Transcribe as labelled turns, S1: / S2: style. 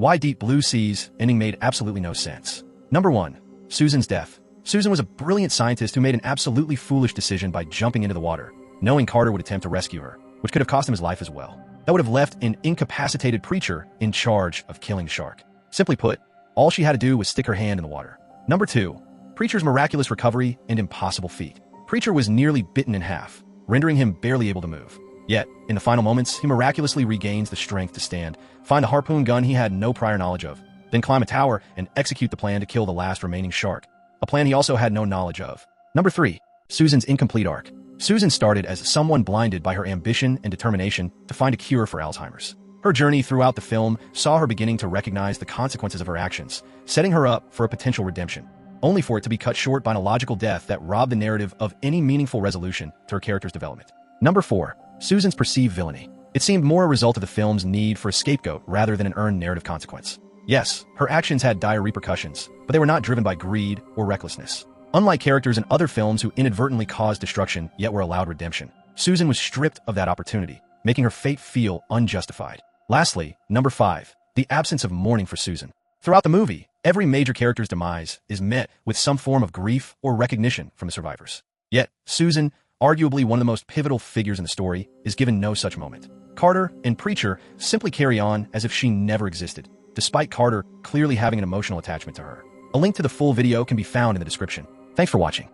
S1: Why Deep Blue Sea's ending made absolutely no sense. Number 1. Susan's death. Susan was a brilliant scientist who made an absolutely foolish decision by jumping into the water, knowing Carter would attempt to rescue her, which could have cost him his life as well. That would have left an incapacitated Preacher in charge of killing the shark. Simply put, all she had to do was stick her hand in the water. Number 2. Preacher's miraculous recovery and impossible feat. Preacher was nearly bitten in half, rendering him barely able to move. Yet, in the final moments, he miraculously regains the strength to stand, find a harpoon gun he had no prior knowledge of, then climb a tower and execute the plan to kill the last remaining shark, a plan he also had no knowledge of. Number 3. Susan's incomplete arc. Susan started as someone blinded by her ambition and determination to find a cure for Alzheimer's. Her journey throughout the film saw her beginning to recognize the consequences of her actions, setting her up for a potential redemption, only for it to be cut short by an illogical death that robbed the narrative of any meaningful resolution to her character's development. Number 4. Susan's perceived villainy. It seemed more a result of the film's need for a scapegoat rather than an earned narrative consequence. Yes, her actions had dire repercussions, but they were not driven by greed or recklessness. Unlike characters in other films who inadvertently caused destruction yet were allowed redemption, Susan was stripped of that opportunity, making her fate feel unjustified. Lastly, number 5. The absence of mourning for Susan. Throughout the movie, every major character's demise is met with some form of grief or recognition from the survivors. Yet, Susan, arguably one of the most pivotal figures in the story, is given no such moment. Carter and Preacher simply carry on as if she never existed, despite Carter clearly having an emotional attachment to her. A link to the full video can be found in the description. Thanks for watching.